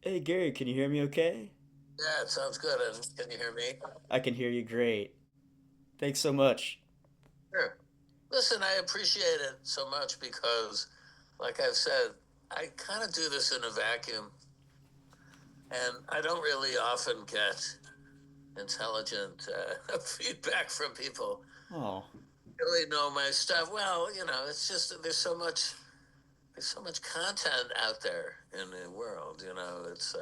Hey Gary, can you hear me okay? Yeah, it sounds good. And can you hear me? I can hear you great. Thanks so much. Sure. Listen, I appreciate it so much because, like I've said, I kind of do this in a vacuum, and I don't really often get intelligent feedback from people Oh, who really know my stuff. Well, it's just that there's so much content out there in the world. It's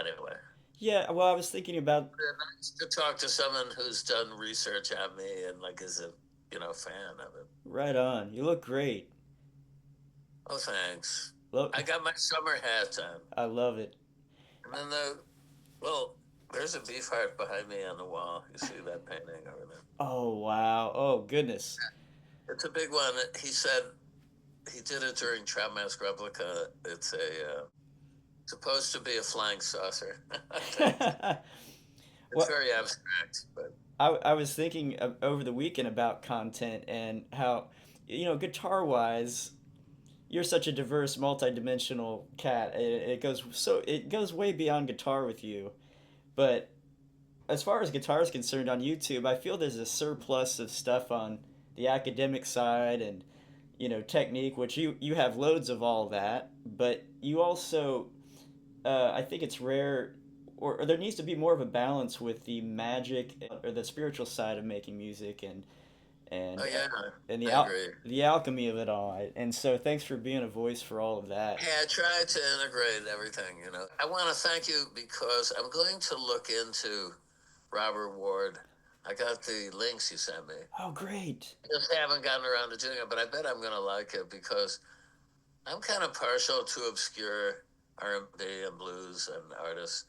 anyway. yeah, well, I was thinking about Nice to talk to someone who's done research on me and like is a fan of it. right on. You look great. Oh, thanks. Look, I got my summer hat on. I love it. And then well, there's a beef heart behind me on the wall. You see that painting over there? Oh, wow. Oh, goodness. It's a big one. He said he did it during Trout Mask Replica. It's supposed to be a flying saucer, I think. It's Well, very abstract, but I was thinking over the weekend about content and how, guitar wise, you're such a diverse, multi-dimensional cat. It goes way beyond guitar with you. But as far as guitar is concerned on YouTube, I feel there's a surplus of stuff on the academic side and technique, which you have loads of all that, but you also I think it's rare or there needs to be more of a balance with the magic or the spiritual side of making music oh and yeah, and I agree. the alchemy of it all. And so thanks for being a voice for all of that. Yeah, I try to integrate everything. I want to thank you because I'm going to look into Robert Ward. I got the links you sent me. Oh, great. I just haven't gotten around to doing it, but I bet I'm going to like it because I'm kind of partial to obscure R&B and blues and artists.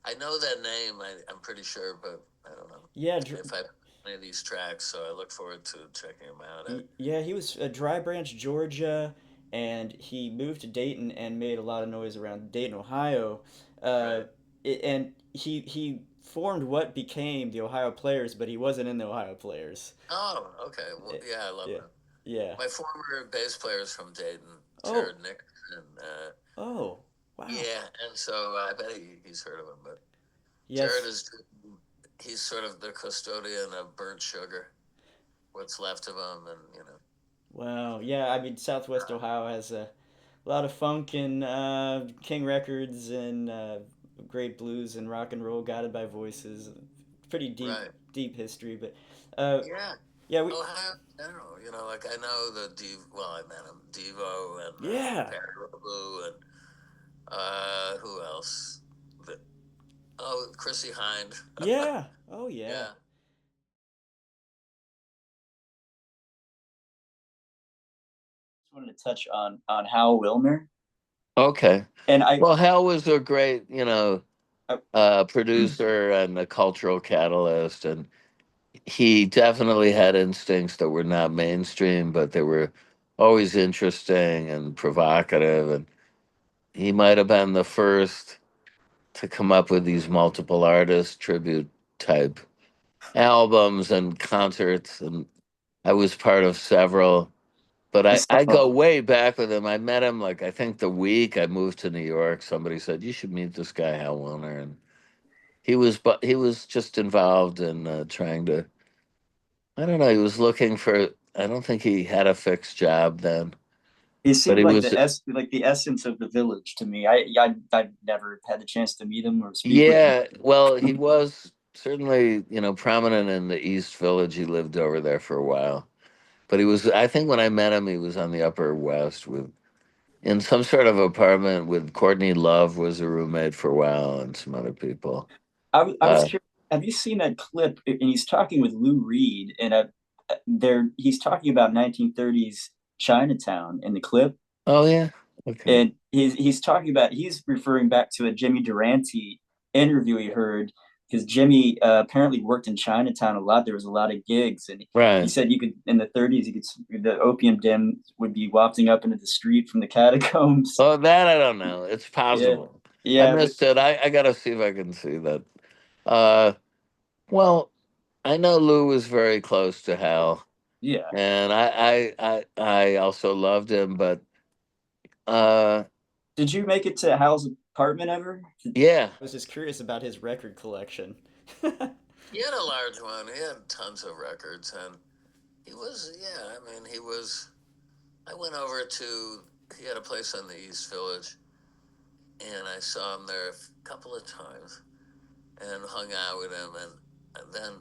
I know that name, I'm pretty sure, but I don't know Yeah, if I've any of these tracks. So I look forward to checking them out. Yeah, he was Dry Branch, Georgia, and he moved to Dayton and made a lot of noise around Dayton, Ohio. Uh, Right. and he formed what became the Ohio Players, but he wasn't in the Ohio Players. Oh, okay. Well, Eh, yeah, I love Yeah, that. yeah. My former bass player is from Dayton, Oh, Jared Nickerson. oh, wow. Yeah, and so I bet he's heard of him. But Jared Yes, he's sort of the custodian of burnt sugar, what's left of him, and wow. Yeah, I mean Southwest Ohio has a lot of funk and King Records and great blues and rock and roll guided by voices. Pretty right. deep history, but uh, Yeah. yeah, we Ohio in general, like I know the well, I met him, Devo and yeah. Paraboo and who else? The, oh, Chrissy Hind. Yeah. Oh yeah. Yeah. Just wanted to touch on Hal Wilner, Okay. and I, Well, Hal was a great, I producer and a cultural catalyst, and he definitely had instincts that were not mainstream, but they were always interesting and provocative. And he might have been the first to come up with these multiple artist tribute type albums and concerts. And I was part of several, but I I saw. go way back with him. I met him like I think the week I moved to New York. Somebody said you should meet this guy Hal Wilner, and he was just involved in trying to. I don't know. He was looking for. I don't think he had a fixed job then, He but seemed he like was. the essence of the village to me. I never had the chance to meet him or speak with him. Yeah, well, he was certainly prominent in the East Village. He lived over there for a while, but he was. I think when I met him, he was on the Upper West with in some sort of apartment with Courtney Love was a roommate for a while and some other people. I was Uh, curious. Have you seen that clip? And he's talking with Lou Reed, and he's talking about 1930s Chinatown in the clip, oh yeah, okay. and he's referring back to a Jimmy Durante interview he heard because Jimmy apparently worked in Chinatown a lot. There was a lot of gigs, and he Right. said you could in the 30s the opium den would be wafting up into the street from the catacombs. Oh, that I don't know. It's Yeah, possible. I yeah, but missed it. I gotta see if I can see that. Uh, well, I know Lou was very close to Hal, yeah, and I also loved him, but uh, Did you make it to Hal's apartment ever? I Yeah, was just curious about his record collection. he had a large one. He had tons of records, and he was, yeah, I mean, he was. I went over to, he had a place on the East Village, and I saw him there a couple of times and hung out with him. And then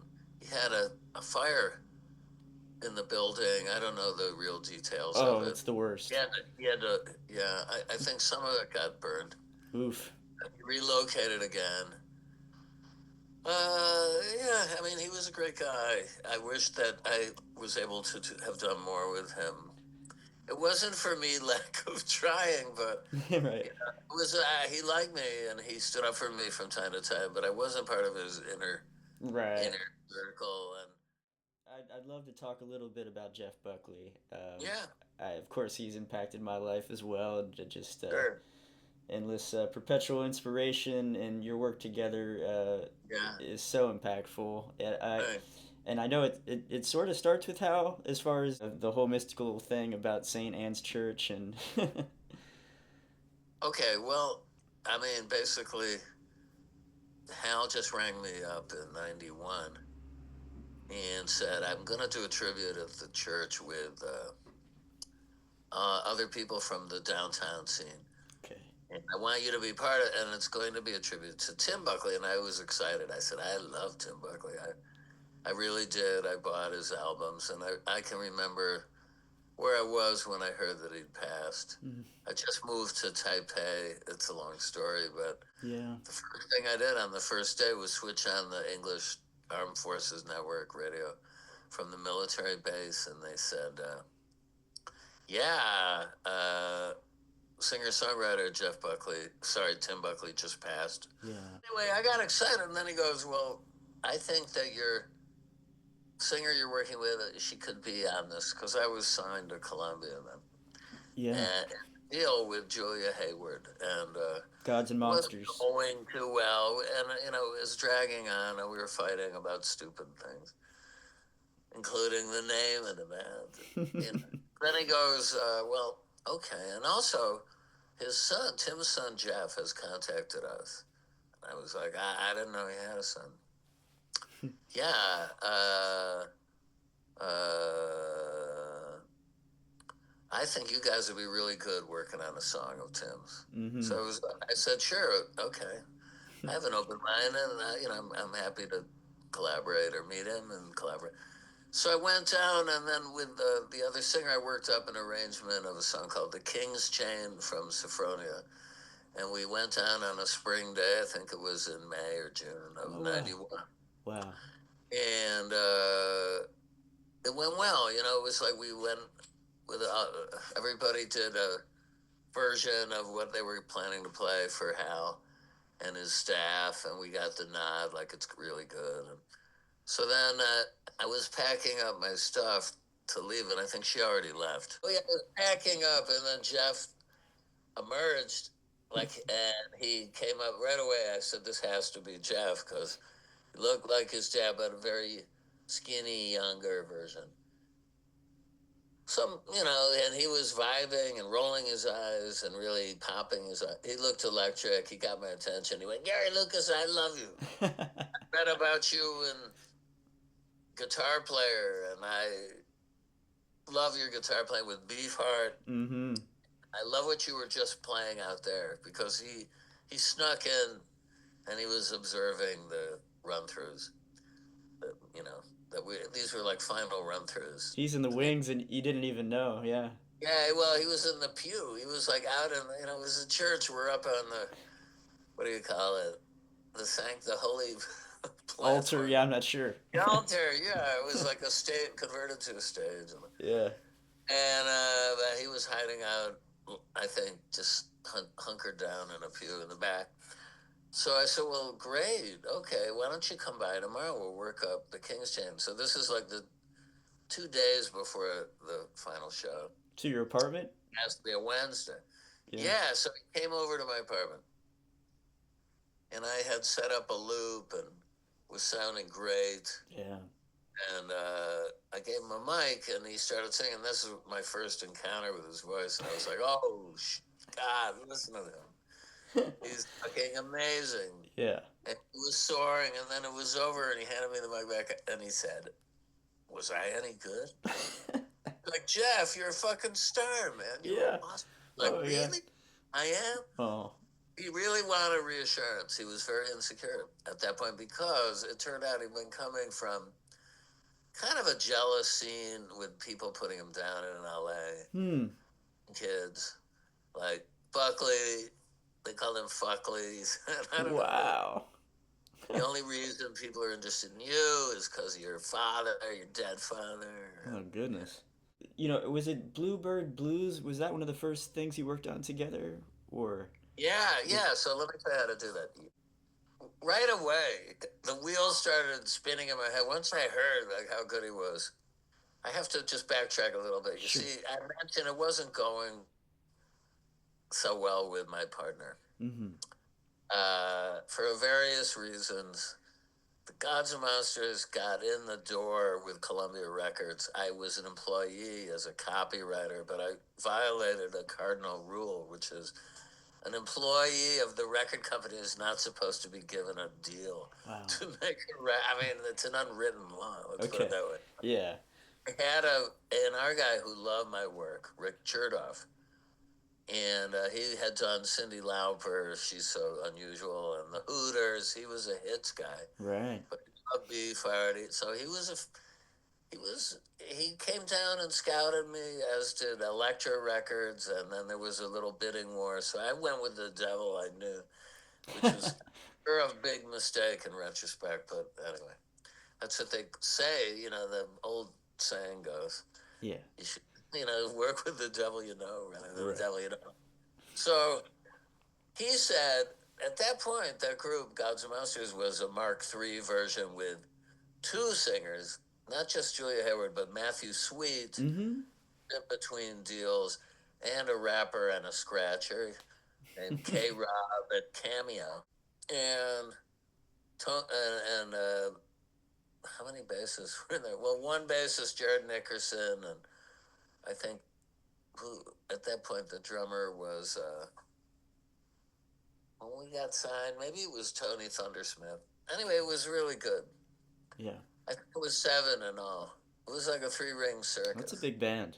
he had a fire in the building. I don't know the real details of Oh, it. it's the worst. He had to, yeah, I think some of it got burned. Oof. He relocated again. Yeah, I mean, he was a great guy. I wish that I was able to have done more with him. It wasn't for me lack of trying, but Right. you know, it was he liked me and he stood up for me from time to time. But I wasn't part of his Right. inner circle, and I'd love to talk a little bit about Jeff Buckley. yeah, Of course, he's impacted my life as well. And just sure, endless perpetual inspiration, and your work together yeah, is so impactful. right. And I know it sort of starts with Hal as far as the whole mystical thing about St. Anne's Church and Okay, well, I mean, basically, Hal just rang me up in '91 and said, "I'm going to do a tribute at the church with other people from the downtown scene. okay. And I want you to be part of it, and it's going to be a tribute to Tim Buckley." And I was excited. I said, "I love Tim Buckley. I really did. I bought his albums, and I can remember where I was when I heard that he'd passed. Mhm. I just moved to Taipei. It's a long story, but Yeah. the first thing I did on the first day was switch on the English Armed Forces Network radio from the military base, and they said, "Yeah, singer-songwriter Jeff Buckley, sorry, Tim Buckley just passed." Yeah. Anyway, I got excited, and then he goes, "Well, I think that your singer you're working with, she could be on this," because I was signed to Columbia then, Yeah. and deal with Julia Hayward, and Gods and it wasn't Monsters. going too well, and it was dragging on, and we were fighting about stupid things, including the name of the band. You know. Then he goes, "Well, okay," and also his son, Tim's son Jeff, has contacted us. I was like, I didn't know he had a son. Yeah, uh, I think you guys would be really good working on a song of Tim's. Mm-hmm. So I said, sure, okay. I have an open mind, and I'm happy to collaborate or meet him and collaborate. So I went down, and then with the other singer, I worked up an arrangement of a song called "The King's Chain" from Sophronia, and we went down on a spring day. I think it was in May or June of Oh wow. '91, Wow. and it went well. It was like we went with everybody did a version of what they were planning to play for Hal and his staff, and we got the nod like it's really good. And so then I was packing up my stuff to leave, and I think she already left. Oh yeah, I was packing up, and then Jeff emerged, and he came up right away. I said, "This has to be Jeff," because he looked like his dad, but a very skinny, younger version. And he was vibing and rolling his eyes and really popping his eyes. He looked electric. He got my attention. He went, "Gary Lucas, I love you. Read about you and guitar player, and I love your guitar playing with Beefheart. Mm-hmm. I love what you were just playing out there," because he snuck in and he was observing the run throughs. That, that these were like final run throughs. He's in the wings and you didn't even know. Yeah. Yeah, well, he was in the pew. He was like out in, it was a church. We're up on the, what do you call it? The holy Altar. platform. Yeah, I'm not sure. The altar, yeah. It was like a stage, converted to a stage. Yeah. And he was hiding out, I think, just hunkered down in a pew in the back. So I said, "Well, great. Okay, why don't you come by tomorrow? We'll work up the King's Chain." So this is like the 2 days before the final show. To your apartment? It has to be a Wednesday. Yeah. Yeah, so he came over to my apartment, and I had set up a loop and was sounding great. Yeah. And I gave him a mic, and he started singing. This is my first encounter with his voice, and I was like, "Oh, God, listen to him. He's fucking amazing. Yeah. And he was soaring, and then it was over, and he handed me the mic back, and he said, "Was I any good?" Like, Jeff, you're a fucking star, man. You were Yeah. awesome. Like, Oh yeah. really? I am? Oh. He really wanted reassurance. He was very insecure at that point because it turned out he'd been coming from kind of a jealous scene with people putting him down in LA. Hmm. Kids like Buckley, they called him Fuckleys. I don't know. Wow. The only reason people are interested in you is because of your father, your dead father. Oh goodness. Was it Bluebird Blues? Was that one of the first things you worked on together, or? Yeah. So let me tell you how to do that. Right away, the wheels started spinning in my head. Once I heard like how good he was, I have to just backtrack a little bit. You Sure. see, I mentioned it wasn't going so well with my partner Mm-hmm. for various reasons. The Gods and Monsters got in the door with Columbia Records. I was an employee as a copywriter, but I violated a cardinal rule, which is an employee of the record company is not supposed to be given a deal Wow. to make I mean, it's an unwritten law. Let's put it Okay. that way. Yeah. I had an art guy who loved my work, Rick Chertoff, and he had done Cyndi Lauper, She's So Unusual, and the Hooters. He was a hits guy, Right. but he loved Beef already. So he came down and scouted me, as did Elektra Records, and then there was a little bidding war. So I went with the devil I knew, which was a big mistake in retrospect. But anyway, that's what they say. You know, the old saying goes, Yeah. you should, work with the devil you know rather than Right. the devil you don't. So he said, at that point, that group, Gods and Monsters, was a Mark III version with two singers, not just Julia Hayward, but Matthew Sweet Mm-hmm. in between deals, and a rapper and a scratcher named K Rob at Cameo. And how many bassists were there? Well, one bassist, Jared Nickerson, and I think who at that point the drummer was when we got signed, maybe it was Tony Thundersmith. Anyway, it was really good. Yeah. I think it was 7 in all. It was like a 3-ring That's a circus. big band.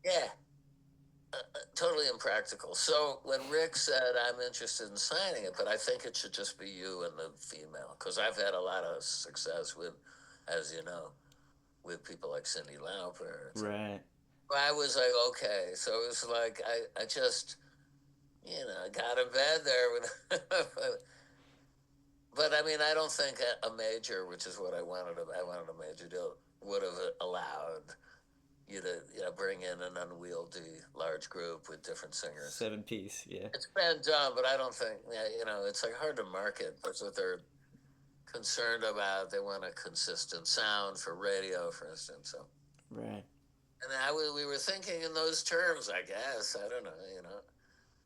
Yeah, totally impractical. So when Rick said, I'm interested in signing it, but I think it should just be you and the female, because I've had a lot of success with, as you know, with people like Cyndi Lauper. Right. I was like, okay. So it was like, I just, got in bed there with, but I mean, I don't think a major, which is what I wanted a major deal, would have allowed you to bring in an unwieldy large group with different singers. 7-piece. Yeah. It's been done, but I don't think it's like hard to market. That's what they're concerned about. They want a consistent sound for radio, for instance. So, Right. and we were thinking in those terms, I guess. I don't know.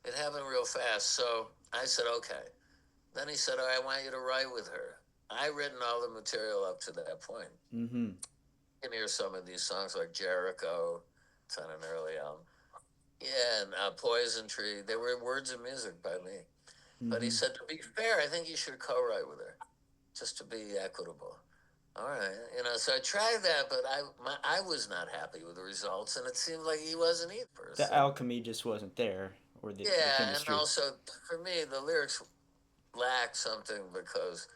It happened real fast. So I said, okay. Then he said, oh, I want you to write with her. I written all the material up to that point. Mm-hmm. You can hear some of these songs like Jericho. It's on an early album. Yeah, and Poison Tree. They were words and music by me. Mm-hmm. But he said, to be fair, I think you should co-write with her, just to be equitable. All right, so I tried that, but I was not happy with the results, and it seemed like he wasn't either. The alchemy just wasn't there, or the Yeah, and chemistry. also for me, the lyrics lacked something because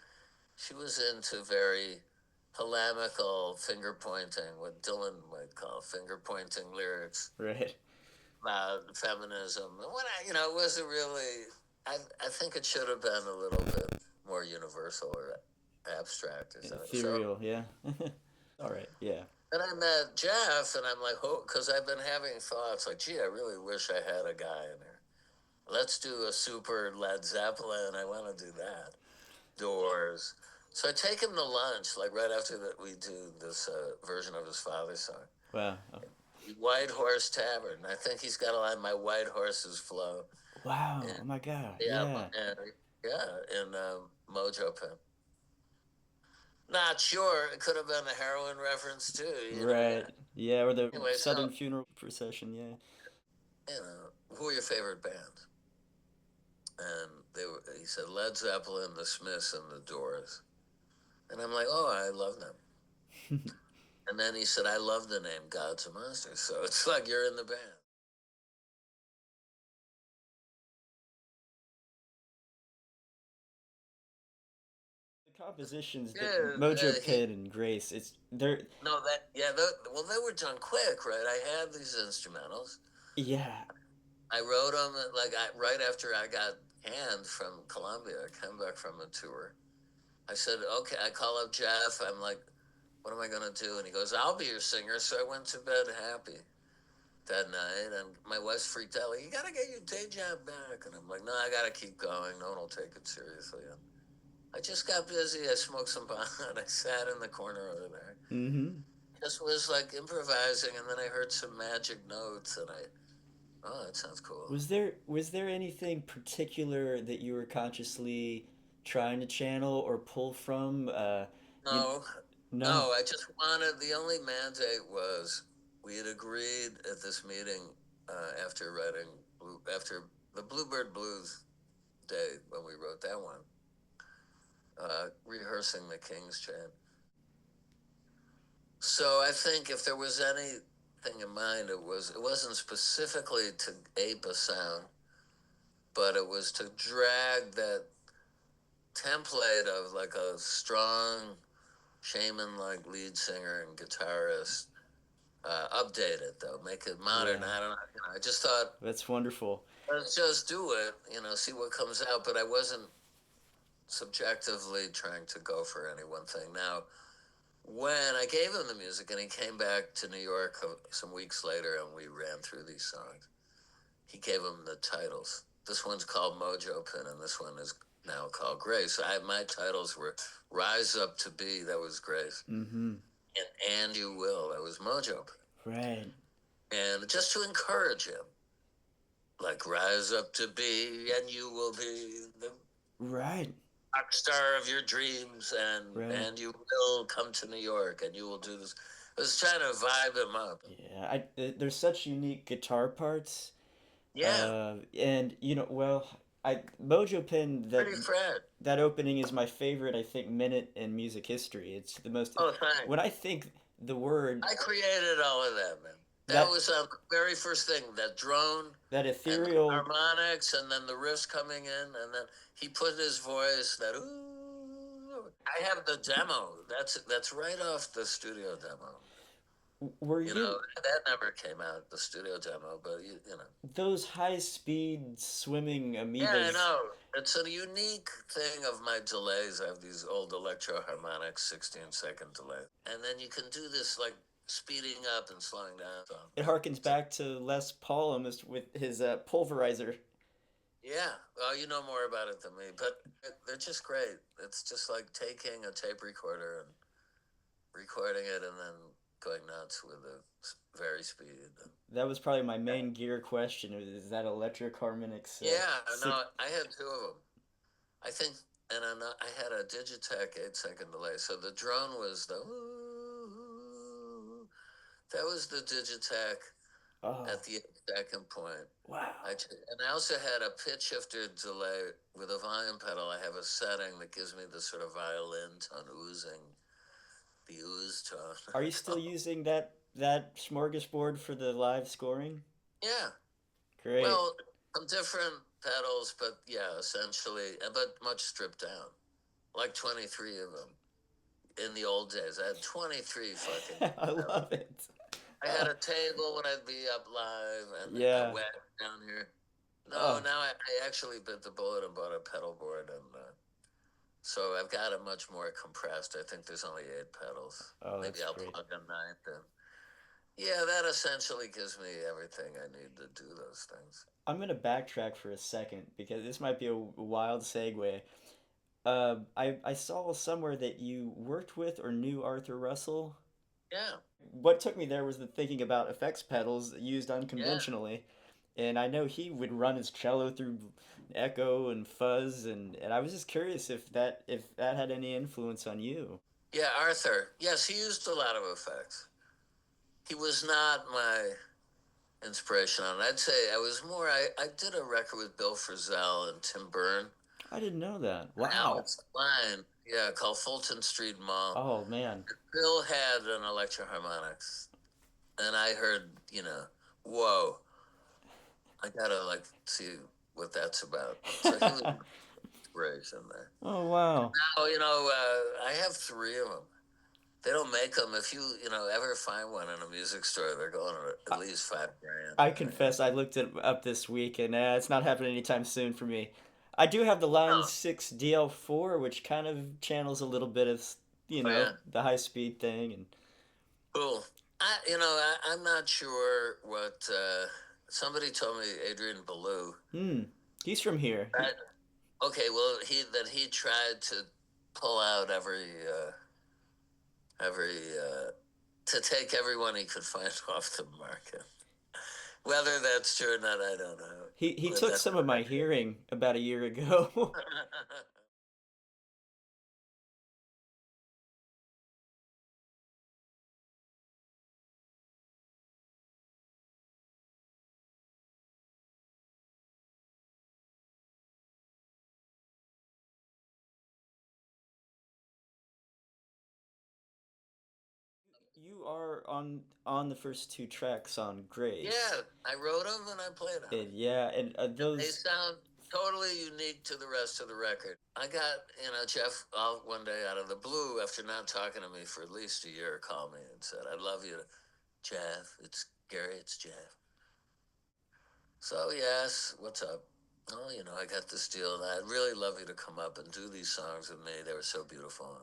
she was into very polemical finger pointing, what Dylan might call finger pointing lyrics Right. about feminism. And when it wasn't really. I think it should have been a little bit more universal or abstract or something. Ethereal. Yeah. All right. Yeah. Then I met Jeff, and I'm like, oh, because I've been having thoughts like, gee, I really wish I had a guy in there. Let's do a super Led Zeppelin. I want to do that. Doors. So I take him to lunch, like right after that we do this version of his father's song. Wow. Oh. White Horse Tavern. I think he's got a line, my white horses flow. Wow. And, Oh my God. yeah. Yeah. In Mojo Pin. Not sure. It could have been a heroin reference too. Right. Yeah, or the Anyway, Southern Funeral Procession. Yeah. who are your favorite bands? And he said Led Zeppelin, the Smiths, and the Doors. And I'm like, oh, I love them. And then he said, I love the name Gods and Monsters. So it's like you're in the band. The compositions that Yeah, Mojo Pin and Grace, it's they're no, well, they were done quick, right? I had these instrumentals. yeah. I wrote them right after I got canned from Columbia. I came back from a tour. I said, okay, I call up Jeff. I'm like, what am I going to do? And he goes, I'll be your singer. So I went to bed happy that night. And my wife's freaked out. Like, you got to get your day job back. And I'm like, no, I got to keep going. No one will take it seriously. And I just got busy. I smoked some pot. I sat in the corner over there. Mm-hmm. Just was like improvising. And then I heard some magic notes. And oh, that sounds cool. Was there anything particular that you were consciously trying to channel or pull from? You No, no. no, I just wanted, the only mandate was we had agreed at this meeting after after the Bluebird Blues day when we wrote that one, rehearsing the King's Chant. So I think if there was anything in mind, it wasn't specifically to ape a sound, but it was to drag that template of like a strong shaman-like lead singer and guitarist, update it though, make it modern. Yeah. I don't know. I just thought, That's wonderful. let's just do it. See what comes out. But I wasn't subjectively trying to go for any one thing. Now, when I gave him the music and he came back to New York some weeks later and we ran through these songs, he gave him the titles. This one's called Mojo Pin, and this one is now called Grace. My titles were Rise Up to Be, that was Grace, Mm-hmm. and You Will, that was Mojo Pin. Right. And just to encourage him, like rise up to be, and you will be the Right. rock star of your dreams, Right. and you will come to New York, and you will do this. I was trying to vibe him up. Yeah. There's such unique guitar parts. Yeah, And well, I Mojo Pin pretty Fred. that opening is my favorite, I think, minute in music history. It's the most Oh, thanks. when I think the word I created all of that, man. That that was the very first thing. That drone that and the ethereal. harmonics, and then the riffs coming in, and then he put his voice. That ooh. I have the demo. That's right off the studio demo. Were you That never came out, the studio demo, but those high speed swimming Yeah, I amoebas? know. It's a unique thing of my delays. I have these old electro harmonics, 16-second delay. And then you can do this like speeding up and slowing down. So, It harkens back to Les Paul almost with his pulverizer. yeah, well, you know more about it than me, but they're just great. It's just like taking a tape recorder and recording it and then going nuts with a very speed. That was probably my main gear question. Is that electric harmonics? Yeah, no, I had two of them. I think, and I had a Digitech 8-second delay. So the drone was the ooh, that was the Digitech Oh, at the 8-second point. wow. And I also had a pitch shifter delay with a volume pedal. I have a setting that gives me the sort of violin tone oozing, the ooze Are you still tone. using that smorgasbord for the live scoring? Yeah. Great. Well, some different pedals, but yeah, essentially, but much stripped down. Like 23 of them. In the old days, I had 23 fucking I pedals. love it. I had a table when I'd be up live and a Yeah. wet down here. No, Oh, now I actually bit the bullet and bought a pedal board, and so I've got it much more compressed. I think there's only 8 pedals. oh, Maybe that's I'll great. plug a ninth in. Yeah, that essentially gives me everything I need to do those things. I'm gonna backtrack for a second because this might be a wild segue. I saw somewhere that you worked with or knew Arthur Russell. Yeah, What took me there was the thinking about effects pedals used yeah, unconventionally. And I know he would run his cello through echo and fuzz, and I was just curious if that had any influence on you. yeah. Arthur, yes, he used a lot of effects. He was not my inspiration on it. I'd say I was more. I did a record with Bill Frisell and Tim Byrne I didn't know that. and Wow. Alex Klein. Yeah, called Fulton Street Mall. Oh man. Bill had an electro harmonics, and I heard, whoa, I gotta like see what that's about. So he was inspiration there. Oh wow. Now, I have three of them. They don't make them. If you, ever find one in a music store, they're going at least 5 grand. I confess, I looked it up this week, and it's not happening anytime soon for me. I do have the Line Oh, 6 DL4, which kind of channels a little bit of, oh yeah, the high speed thing. And cool. I'm not sure what. Somebody told me Adrian Ballou. hmm, he's from here. That, okay, well, he tried to pull out every to take everyone he could find off the market. Whether that's true or not, I don't know. He But took that's some of my hearing about a year ago. You are on the first two tracks on Grace. yeah, I wrote them and I played them. And yeah, and They those. sound totally unique to the rest of the record. I got, Jeff one day out of the blue after not talking to me for at least a year, called me and said, "I love you, Jeff. It's Gary. It's Jeff." So yes, what's up? Oh, I got this deal, and I'd really love you to come up and do these songs with me. They were so beautiful.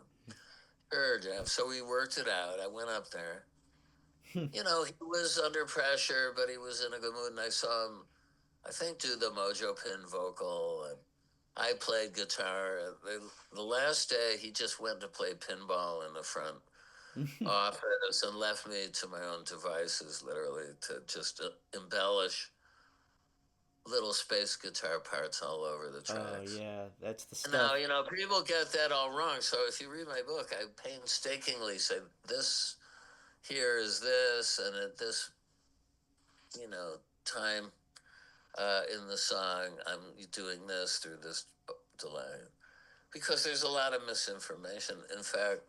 Sure, Jeff. So we worked it out. I went up there. He was under pressure, but he was in a good mood, and I saw him, I think, do the Mojo Pin vocal, and I played guitar. The last day, he just went to play pinball in the front office and left me to my own devices, literally, to just embellish little space guitar parts all over the Oh tracks. yeah, that's the Now, stuff. people get that all wrong. So if you read my book, I painstakingly say this here is this, and at this, time in the song, I'm doing this through this delay. Because there's a lot of misinformation. In fact,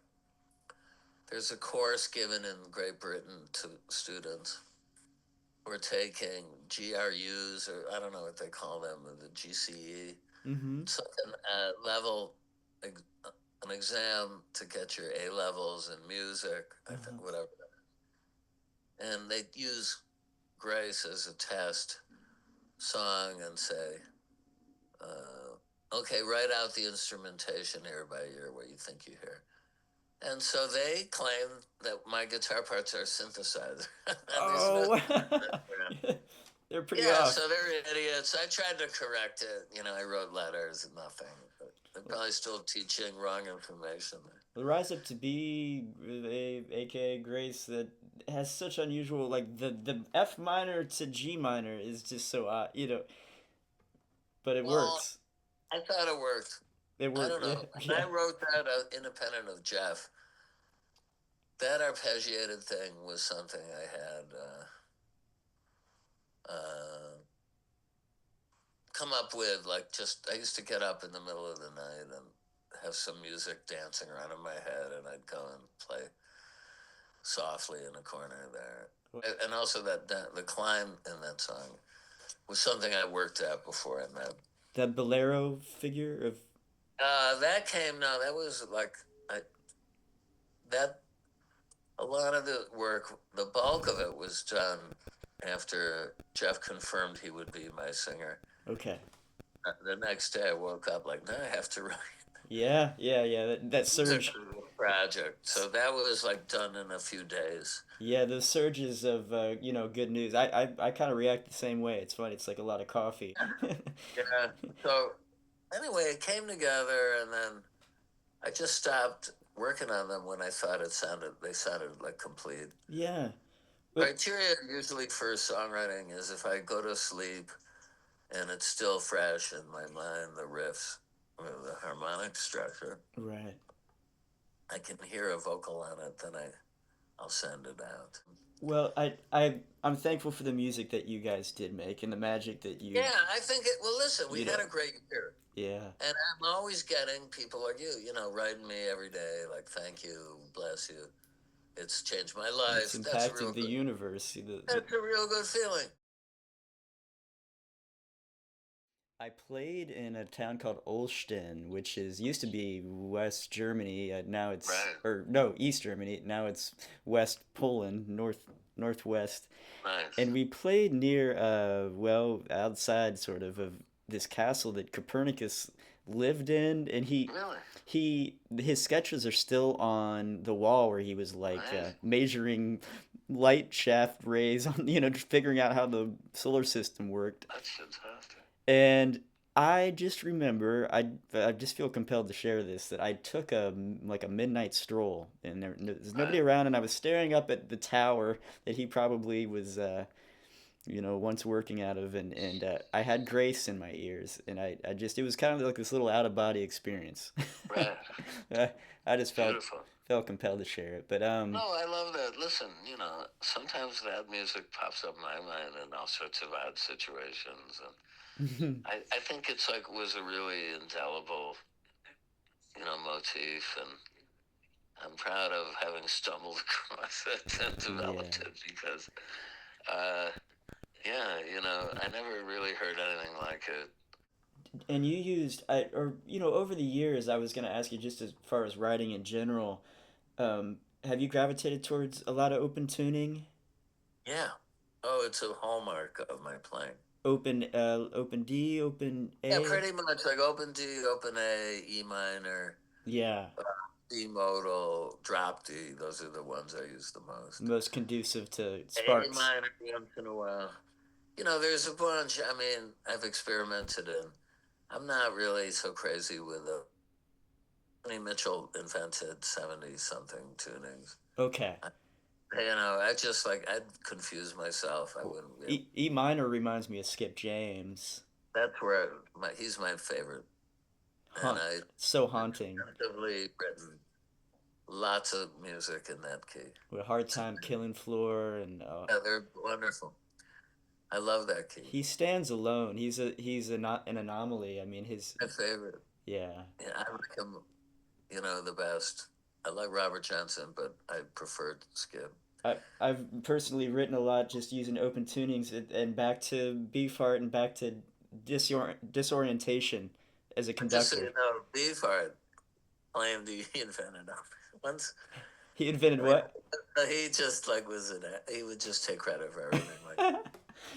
there's a course given in Great Britain to students who are taking GRUs, or I don't know what they call them, the GCE. Mm-hmm. It's like level, an exam to get your A levels in music, I Uh-huh. think, whatever. And they use Grace as a test song and say, okay, write out the instrumentation ear by ear, what you think you hear. And so they claim that my guitar parts are synthesizer. And there's no. Oh, they're pretty Yeah, off. so they're idiots. I tried to correct it. I wrote letters and nothing. But they're probably still teaching wrong information. The rise up to be aka Grace, that has such unusual, like the F minor to G minor is just so odd, but it Well, works. I thought it worked. It I worked. don't Yeah, know. And yeah. I wrote that independent of Jeff. That arpeggiated thing was something I had come up with. Like, just, I used to get up in the middle of the night and have some music dancing around in my head, and I'd go and play softly in a corner there. And also the climb in that song was something I worked at before I met. That bolero figure of. That came, no, that was like, I, that, a lot of the work, the bulk of it was done after Jeff confirmed he would be my singer. Okay. The next day I woke up like, now I have to write Yeah, yeah, yeah. That music surge. for the project. So that was like done in a few days. Yeah, those surges of good news. I kind of react the same way. It's funny. It's like a lot of coffee. Yeah. So anyway, it came together, and then I just stopped working on them when I thought they sounded like complete. Yeah. But Criteria usually for songwriting is if I go to sleep and it's still fresh in my mind, the riffs or the harmonic structure, right. I can hear a vocal on it, then I I'll send it out. Well, I'm thankful for the music that you guys did make and the magic that Yeah, I think it. Well, listen, we you had know, a great year, yeah. and I'm always getting people like you know, writing me every day, like, "Thank you, bless you. It's changed my It's life." That's a real impacted the good. universe. That's a real good feeling. I played in a town called Olsztyn, which is used to be West Germany. Now it's Right. or no, East Germany. Now it's West Poland, northwest. And Nice. we played near well, outside of this castle that Copernicus lived in, and Really? his sketches are still on the wall where he was like Nice. measuring light shaft rays on, just figuring out how the solar system worked. That's fantastic. And I just remember, I just feel compelled to share this, that I took a midnight stroll, and there's nobody Right. around, and I was staring up at the tower that he probably was once working out of, and I had Grace in my ears, and I just, it was kind of like this little out of body experience. Right. I, I just Beautiful. felt compelled to share it, but No, I love that. Listen, you know, sometimes that music pops up in my mind in all sorts of odd situations, and I think it's like was a really indelible, you know, motif, and I'm proud of having stumbled across it and yeah. developed it because, uh, yeah, you know, I never really heard anything like it. And you used, over the years, I was gonna ask you, just as far as writing in general, have you gravitated towards a lot of open tuning? Yeah. Oh, it's a hallmark of my playing. Open D, open Yeah, A? pretty much like open D, open A, E minor, Yeah, D modal, drop D. Those are the ones I use the most. most conducive to A sparks. minor once in a while. You know, there's a bunch. I mean, I've experimented in. I'm not really so crazy with the. I mean, Mitchell invented 70 something tunings. Okay. I, you know, I just like, I'd confuse myself. I Well, wouldn't be able. E minor reminds me of Skip James. That's where he's my favorite. And Haunt, I so haunting. extensively written lots of music in that key. With Hard Time Killing Floor, and Yeah, they're wonderful. I love that key. he stands alone. He's not an anomaly. I mean, My favorite. yeah. Yeah, I like him, you know, the best. I like Robert Johnson, but I preferred Skip. I've personally written a lot just using open tunings, and back to beef art, and back to disorientation as a Just so conductor. you know, Beefheart claimed he invented them. Once, He invented I mean, what? he just like was an. He would just take credit for everything. Like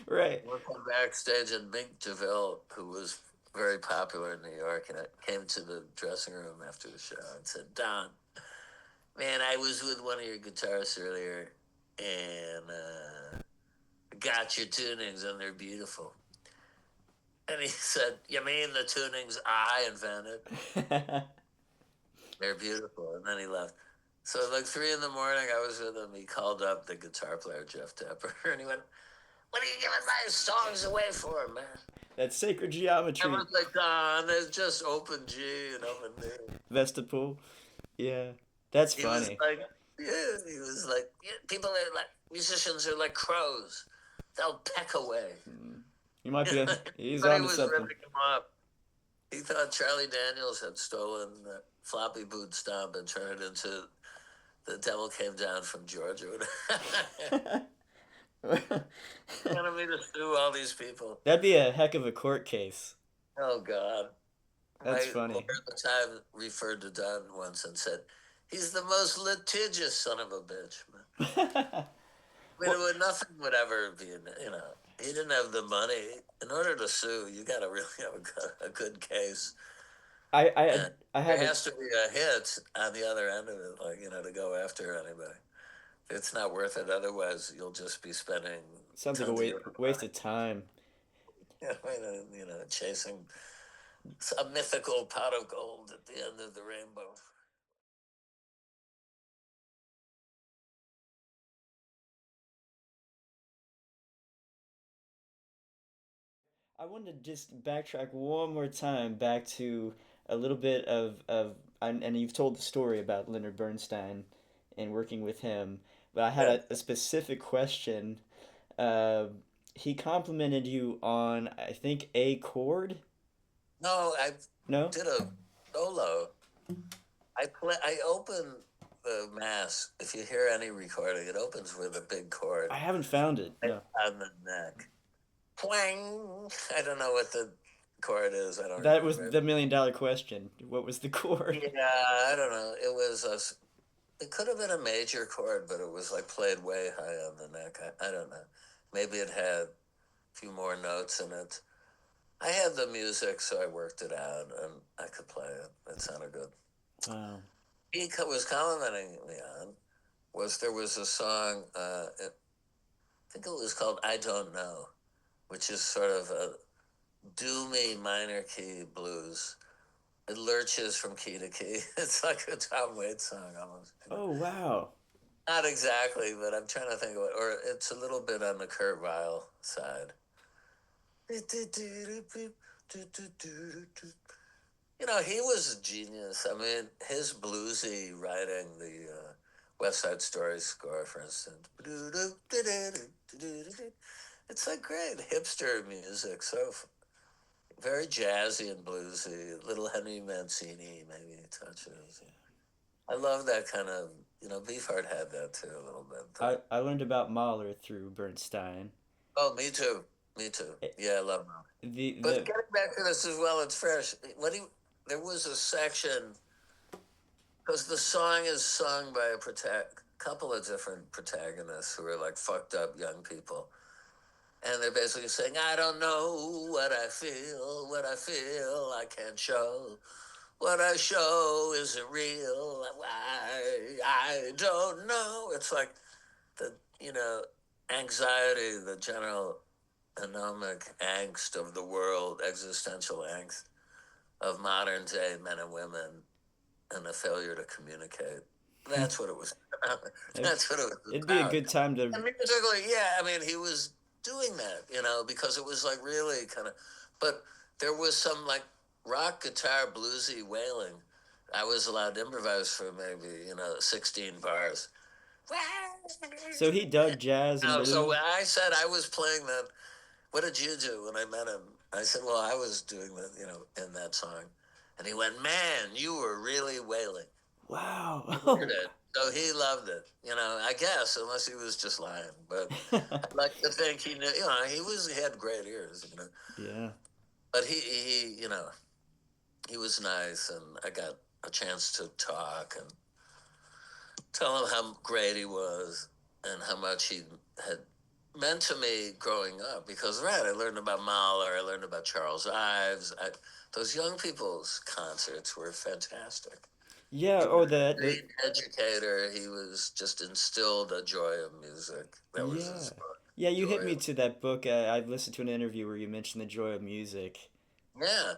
Right. one time backstage, and Mink DeVille, who was very popular in New York, and it came to the dressing room after the show and said, "Don, man, I was with one of your guitarists earlier, and got your tunings, and they're beautiful." And he said, "You mean the tunings I invented? They're beautiful." And then he left. So like 3 in the morning, I was with him. He called up the guitar player Jeff Tepper, and he went, "What are you giving my songs away for, man?" That's sacred I geometry. was like, "Don, there's just open G and open D." Vestibule. Yeah. That's He was funny. like, "Yeah." He was like, "Yeah, people are like musicians are like crows. They'll peck away." You might be. He's But he on to was something. ripping him up. He thought Charlie Daniels had stolen the floppy boot stomp and turned it into the devil came down from Georgia. Wanted me to sue all these people. That'd be a heck of a court case. Oh God! That's My lawyer funny. at the time referred to Don once and said, "He's the most litigious son of a bitch." I mean, Well, nothing would ever be, you know. He didn't have the money. In order to sue, you got to really have a good case, I I and I there have a has to be a hit on the other end of it, like you know, to go after anybody. It's not worth it. Otherwise, you'll just be spending sounds like a tons of your waste of time. you know, chasing a mythical pot of gold at the end of the rainbow. I wanted to just backtrack one more time back to a little bit and you've told the story about Leonard Bernstein and working with him. but I had Yeah. a specific question. Uh, he complimented you on, I think, a chord. No, I No, did a solo. I open the mass. If you hear any recording, it opens with a big chord I haven't found it. right No, on the neck. Twang. I don't know what the chord is. I don't that was remember. the $1 million question. What was the chord? Yeah, I don't know. It was a. It could have been a major chord, but it was like played way high on the neck. I don't know. Maybe it had a few more notes in it. I had the music, so I worked it out, and I could play it. It sounded good. Wow. Was complimenting me on was there was a song. I think it was called "I Don't Know," which is sort of a doomy minor key blues. It lurches from key to key. It's like a Tom Waits song almost. Oh, wow. Not exactly, but I'm trying to think of it. Or it's a little bit on the Kurt Weill side. You know, he was a genius. I mean, his bluesy writing, the West Side Story score, for instance. It's like great hipster music. So very jazzy and bluesy. Little Henry Mancini, maybe touches. I love that kind of, Beefheart had that too a little bit. I learned about Mahler through Bernstein. Oh, me too. Me too. Eh, Yeah, I love him. But the getting back to this as well, it's fresh. There was a section because the song is sung by couple of different protagonists who are like fucked up young people, and they're basically saying, "I don't know what I feel, I can't show. What I show isn't real. Why I don't know." It's like the anxiety, the general anomic angst of the world, existential angst of modern day men and women, and the failure to communicate. That's what it was about. it, That's what it was it'd be a about. good time to. And musically, yeah, I mean, he was doing that, because it was like really kind of, but there was some like rock guitar bluesy wailing. I was allowed to improvise for maybe 16 bars. So he dug jazz and So when blues. I said I was playing that, what did you do when I met him? I said, well, I was doing that, in that song. And he went, man, you were really wailing. You heard Wow. it. So he loved it, I guess, unless he was just lying. But I'd like to think he knew, he had great ears. Yeah. But he was nice, and I got a chance to talk and tell him how great he was and how much he had meant to me growing up. Because, right, I learned about Mahler, I learned about Charles Ives. Those young people's concerts were fantastic. Yeah. He was Oh, a great educator. He was just instilled a joy of music. That was yeah. his Yeah, you hit joy me of, to that book. I listened to an interview where you mentioned the joy of music. yeah.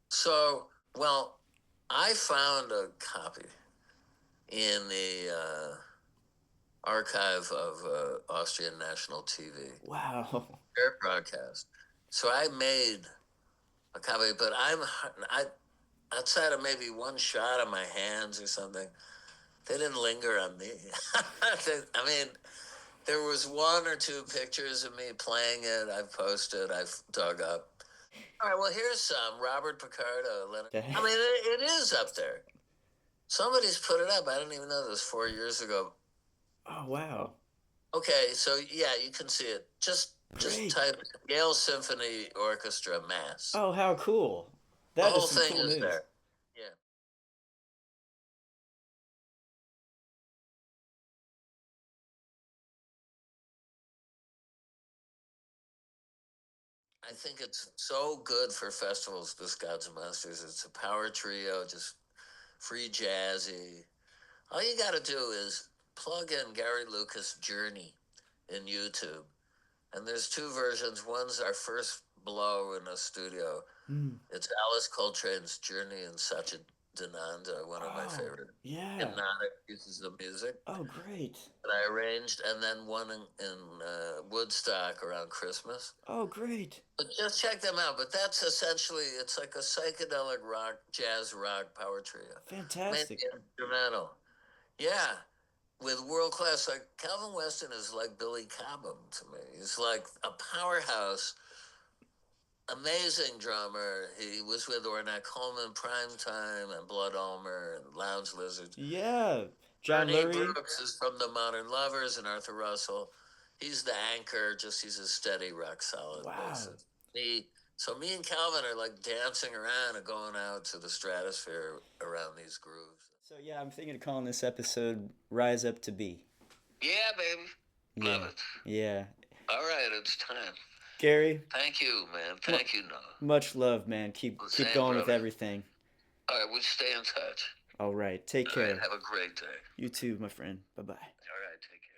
So, well, I found a copy in the archive of Austrian national TV, Wow. air broadcast. So I made a copy, but I outside of maybe one shot of my hands or something, they didn't linger on me. I mean, there was one or two pictures of me playing it. I've posted. I've dug up. All right. Well, here's some Robert Picardo. Leonard. That- I mean, it is up there. Somebody's put it up. I didn't even know this 4 years ago. oh, wow. Okay, so yeah, you can see it. Just Great. type Yale Symphony Orchestra Mass. Oh, how cool. The That is whole some thing cool is news. there. Yeah. I think it's so good for festivals, this Gods and Monsters. It's a power trio, just free jazzy. All you got to do is plug in Gary Lucas' Journey in YouTube. And there's two versions. One's our first blow in a studio. Hmm. It's Alice Coltrane's Journey in Satchidananda, one of my Oh, favorite yeah. hypnotic pieces of music Oh, great. that I arranged, and then one in Woodstock around Christmas. Oh, great. But just check them out. But that's essentially, it's like a psychedelic rock, jazz rock power trio, mainly Fantastic. instrumental. Yeah. with world class, like Calvin Weston is like Billy Cobham to me. He's like a powerhouse, amazing drummer. He was with Ornette Coleman, Primetime, and Blood Ulmer, and Lounge Lizards. Yeah, John Ernie Lurie. Brooks is from the Modern Lovers, and Arthur Russell. He's the anchor. Just he's a steady, rock solid Wow. bassist. So me and Calvin are like dancing around and going out to the stratosphere around these grooves. So yeah, I'm thinking of calling this episode "Rise Up to Be." Yeah, baby. Love Yeah, it. yeah. All right, it's time. Gary, Thank you, man. Thank you, Noah. much love, man. Keep Same, going with brother. everything. All right, we'll stay in touch. All right, take All right, care. have a great day. You too, my friend. Bye bye. All right, take care.